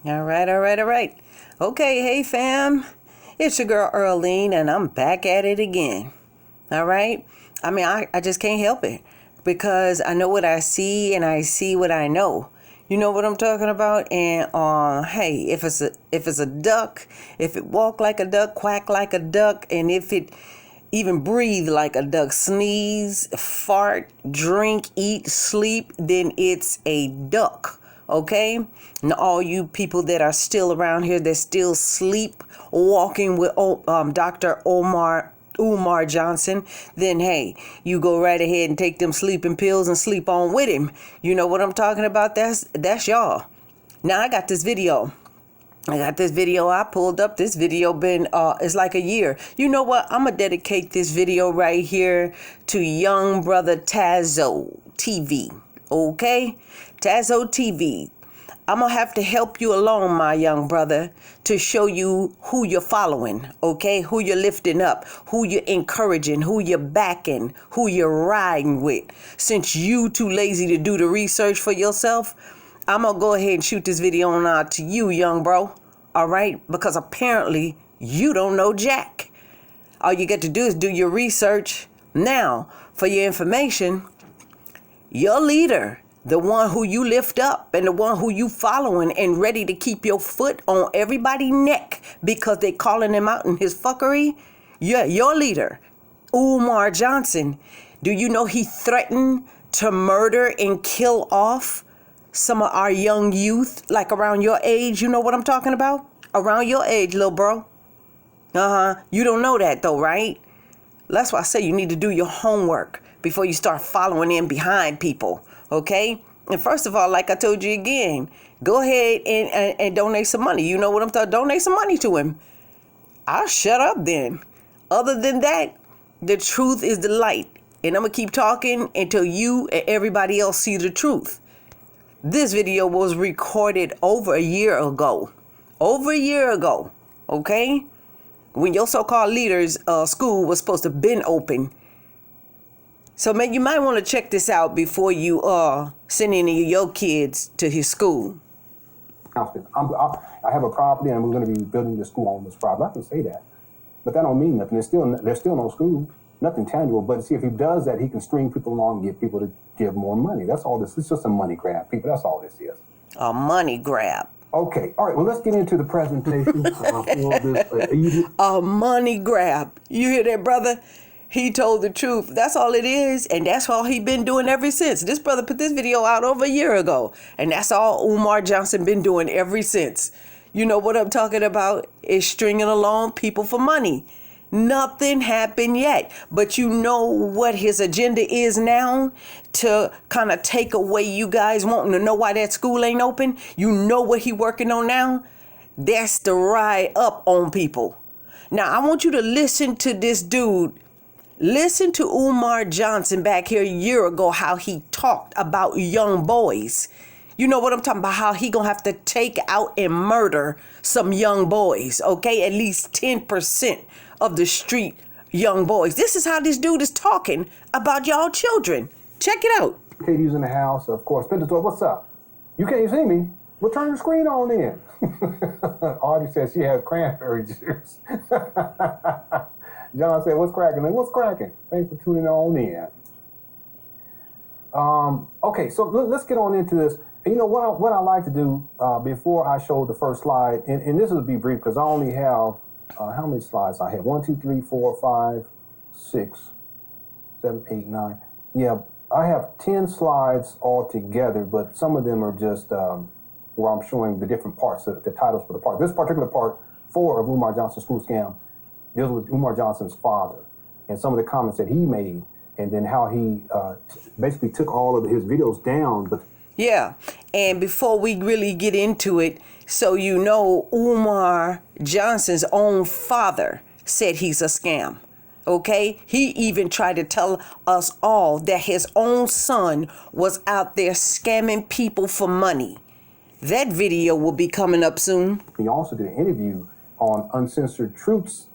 All right, all right, all right. Okay, hey fam. It's your girl Earlene and I'm back at it again. All right? I just can't help it because I know what I see and I see what I know. You know what I'm talking about? And hey, if it's a duck, if it walk like a duck, quack like a duck, and if it even breathe like a duck, sneeze, fart, drink, eat, sleep, then it's a duck. Okay? And all you people that are still around here that still sleep walking with Dr. Umar Johnson, then hey, you go right ahead and take them sleeping pills and sleep on with him. You know what I'm talking about? That's y'all. Now I got this video. I pulled up this video it's like a year. You know what? I'm gonna dedicate this video right here to young brother Tazo TV. Okay? Tazo TV. I'm gonna have to help you along, my young brother, to show you who you're following, okay? Who you're lifting up, who you're encouraging, who you're backing, who you're riding with. Since you too lazy to do the research for yourself, I'm gonna go ahead and shoot this video on out to you, young bro, all right? Because apparently you don't know jack. All you got to do is do your research. Now, for your information, your leader, the one who you lift up and the one who you following and ready to keep your foot on everybody's neck because they calling him out in his fuckery. Yeah, your leader, Umar Johnson. Do you know he threatened to murder and kill off some of our young youth, like around your age? You know what I'm talking about? Around your age, little bro. You don't know that though, right? That's why I say you need to do your homework before you start following in behind people, okay? And first of all, like I told you again, go ahead and donate some money. You know what I'm talking? Donate some money to him. I'll shut up then. Other than that, the truth is the light. And I'm going to keep talking until you and everybody else see the truth. This video was recorded over a year ago. Over a year ago, okay? When your so-called leader's school was supposed to been open. So man, you might want to check this out before you send any of your kids to his school. I have a property and we're going to be building the school on this property. I can say that, but that don't mean nothing. There's still no school, nothing tangible. But see, if he does that, he can string people along and get people to give more money. That's all this. It's just a money grab, people. That's all this is. A money grab. Okay, all right. Well, let's get into the presentation. A money grab. You hear that, brother? He told the truth. That's all it is. And that's all he been doing ever since. This brother put this video out over a year ago. And that's all Umar Johnson been doing ever since. You know what I'm talking about? Is stringing along people for money. Nothing happened yet. But you know what his agenda is now? To kind of take away you guys wanting to know why that school ain't open. You know what he working on now? That's to ride up on people. Now, I want you to listen to this dude. Listen to Umar Johnson back here a year ago, how he talked about young boys. You know what I'm talking about? How he gonna have to take out and murder some young boys, okay? At least 10% of the street young boys. This is how this dude is talking about y'all children. Check it out. Katie's in the house, of course. Pinto, what's up? You can't see me. Well, turn the screen on then. Audrey says she has cranberry juice. John said, what's cracking? What's cracking? Thanks for tuning on in. Okay, so let's get on into this. You know, what I like to do before I show the first slide, and this will be brief because I only have, how many slides I have? 1, 2, 3, 4, 5, 6, 7, 8, 9. Yeah, I have 10 slides altogether, but some of them are just where I'm showing the different parts, the titles for the part. This particular part 4 of Umar Johnson's school scam deals with Umar Johnson's father and some of the comments that he made, and then how he basically took all of his videos down. But yeah, and before we really get into it, so you know, Umar Johnson's own father said he's a scam. Okay, he even tried to tell us all that his own son was out there scamming people for money. That video will be coming up soon. He also did an interview on Uncensored Truth's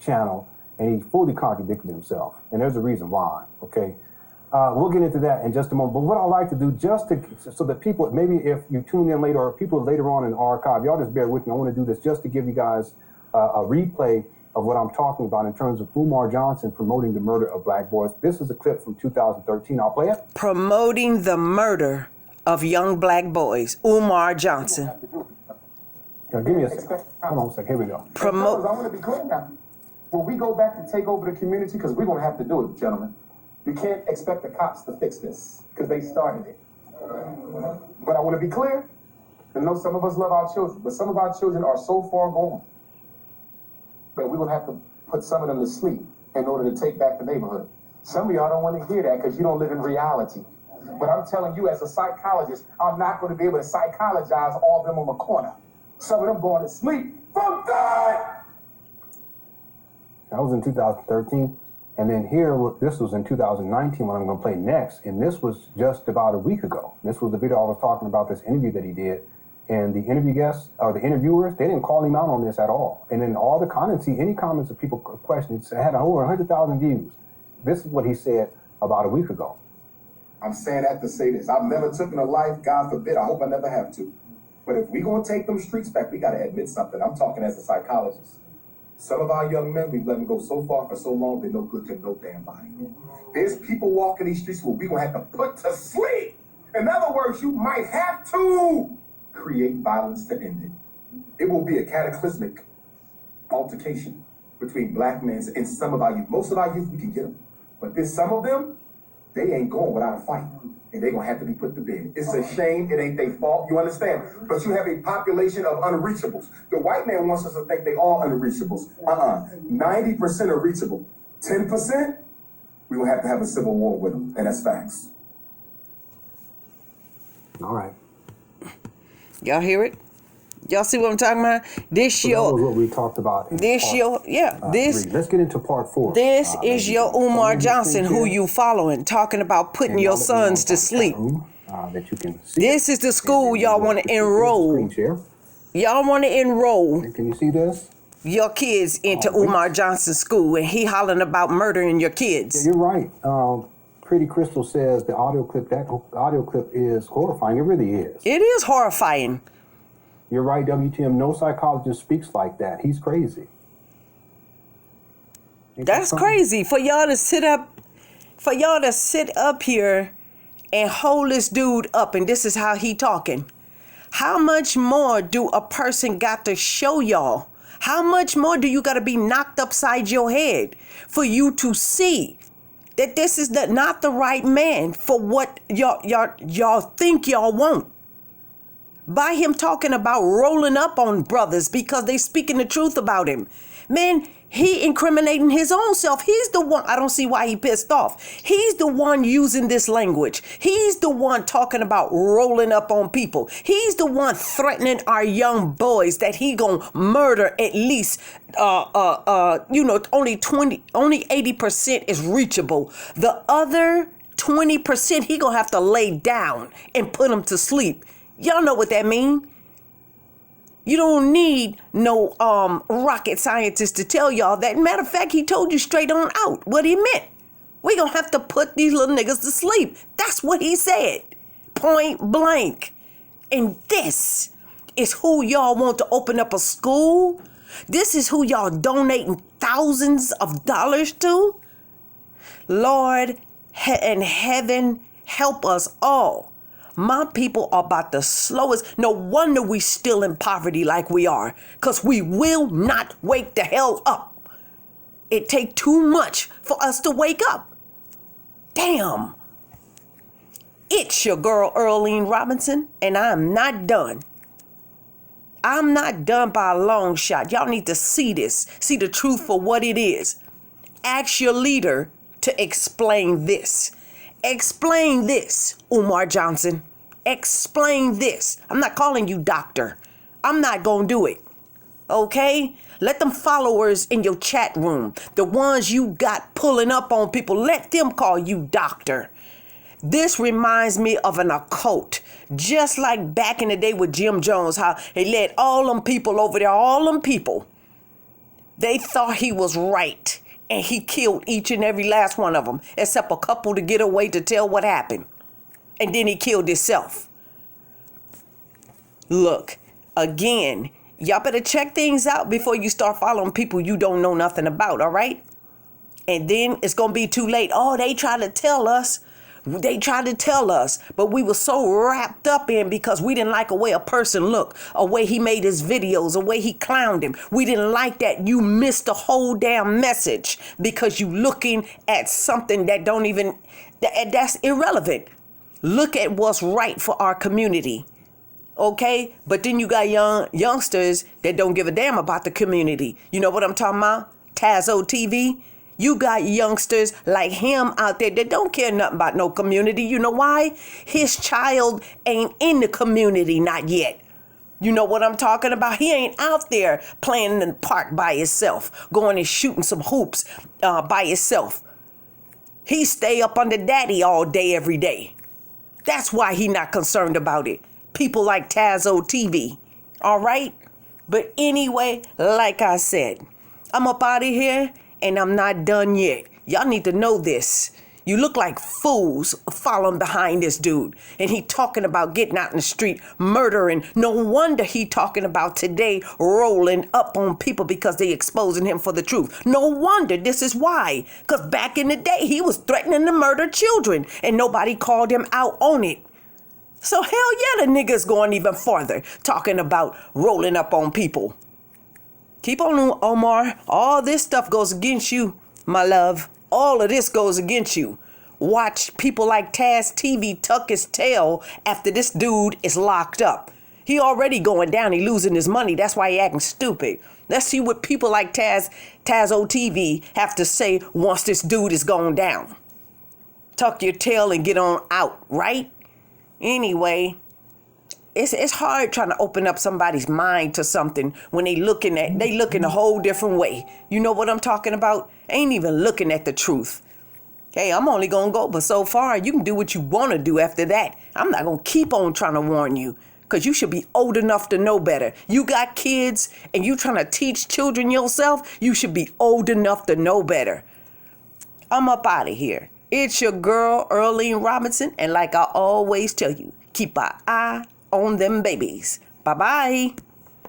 channel, and he fully contradicted himself. And there's a reason why, okay? We'll get into that in just a moment. But what I like to do, so that people, maybe if you tune in later or people later on in the archive, y'all just bear with me. I want to do this just to give you guys a replay of what I'm talking about in terms of Umar Johnson promoting the murder of black boys. This is a clip from 2013. I'll play it. Promoting the murder of young black boys. Umar Johnson. Now, give me a second. Hold on a second. Here we go. I want to be clear now. When we go back to take over the community, because we're going to have to do it, gentlemen, you can't expect the cops to fix this because they started it. But I want to be clear. I know some of us love our children, but some of our children are so far gone that we're going to have to put some of them to sleep in order to take back the neighborhood. Some of y'all don't want to hear that because you don't live in reality. But I'm telling you, as a psychologist, I'm not going to be able to psychologize all of them on the corner. Some of them going to sleep from God. That was in 2013. And then here, this was in 2019 when I'm going to play next. And this was just about a week ago. This was the video I was talking about, this interview that he did. And the interview guests, or the interviewers, they didn't call him out on this at all. And then all the comments, any comments that people questioned, had over 100,000 views. This is what he said about a week ago. I'm saying that to say this. I've never taken a life, God forbid. I hope I never have to. But if we're going to take them streets back, we got to admit something. I'm talking as a psychologist. Some of our young men, we've let them go so far for so long, they're no good to no damn body. There's people walking these streets where we're going to have to put to sleep. In other words, you might have to create violence to end it. It will be a cataclysmic altercation between black men and some of our youth. Most of our youth, we can get them. But there's some of them, they ain't going without a fight. And they're going to have to be put to bed. It's a shame. It ain't their fault. You understand? But you have a population of unreachables. The white man wants us to think they all unreachables. 90% are reachable. 10%, we will have to have a civil war with them. And that's facts. All right. Y'all hear it? Y'all see what I'm talking about? This So that was what we talked about. This your this. Let's get into part 4. This is your Umar Johnson, who you following, talking about putting your sons to sleep. That you can see. This is the school y'all want to enroll. Y'all want to enroll. Can you see this? Your kids into Umar Johnson school, and he hollering about murdering your kids. Yeah, you're right. Pretty Crystal says the audio clip is horrifying. It really is. It is horrifying. You're right, WTM. No psychologist speaks like that. He's crazy. That's crazy for y'all to sit up here and hold this dude up, and this is how he talking. How much more do a person got to show y'all? How much more do you got to be knocked upside your head for you to see that this is not the right man for what y'all think y'all want? By him talking about rolling up on brothers because they speaking the truth about him. Man, he incriminating his own self. He's the one. I don't see why he pissed off. He's the one using this language. He's the one talking about rolling up on people. He's the one threatening our young boys that he gonna murder at least, only 80% is reachable. The other 20% he gonna have to lay down and put them to sleep. Y'all know what that mean. You don't need no rocket scientist to tell y'all that. Matter of fact, he told you straight on out what he meant. We gonna have to put these little niggas to sleep. That's what he said. Point blank. And this is who y'all want to open up a school? This is who y'all donating thousands of dollars to? Lord in heaven, help us all. My people are about the slowest. No wonder we still in poverty like we are, because we will not wake the hell up. It take too much for us to wake up. Damn. It's your girl, Earlene Robinson, and I'm not done. I'm not done by a long shot. Y'all need to see this. See the truth for what it is. Ask your leader to explain this. Explain this, Umar Johnson. Explain this. I'm not calling you doctor. I'm not going to do it. Okay? Let them followers in your chat room, the ones you got pulling up on people, let them call you doctor. This reminds me of an occult. Just like back in the day with Jim Jones, how they led all them people over there, all them people. They thought he was right. And he killed each and every last one of them, except a couple to get away to tell what happened. And then he killed himself. Look, again, y'all better check things out before you start following people you don't know nothing about, all right? And then it's going to be too late. Oh, they tried to tell us. But we were so wrapped up in because we didn't like a way a person looked, a way he made his videos, a way he clowned him. We didn't like that. You missed the whole damn message because you looking at something that that's irrelevant. Look at what's right for our community. Okay? But then you got youngsters that don't give a damn about the community. You know what I'm talking about? Tazo TV. You got youngsters like him out there that don't care nothing about no community. You know why? His child ain't in the community, not yet. You know what I'm talking about? He ain't out there playing in the park by himself, going and shooting some hoops by himself. He stay up under daddy all day, every day. That's why he not concerned about it. People like Tazo TV. All right? But anyway, like I said, I'm up out of here. And I'm not done yet. Y'all need to know this. You look like fools following behind this dude. And he talking about getting out in the street, murdering. No wonder he talking about today rolling up on people because they exposing him for the truth. No wonder this is why. Because back in the day, he was threatening to murder children. And nobody called him out on it. So hell yeah, the nigga's going even farther, talking about rolling up on people. Keep on, Omar. All this stuff goes against you, my love. All of this goes against you. Watch people like Taz TV tuck his tail after this dude is locked up. He already going down. He losing his money. That's why he acting stupid. Let's see what people like Tazo TV have to say once this dude is going down. Tuck your tail and get on out, right? Anyway. It's hard trying to open up somebody's mind to something when they looking a whole different way. You know what I'm talking about? Ain't even looking at the truth. Hey, I'm only going to go, but so far you can do what you want to do after that. I'm not going to keep on trying to warn you because you should be old enough to know better. You got kids and you trying to teach children yourself. You should be old enough to know better. I'm up out of here. It's your girl, Earlene Robinson. And like I always tell you, keep an eye on them babies. Bye-bye.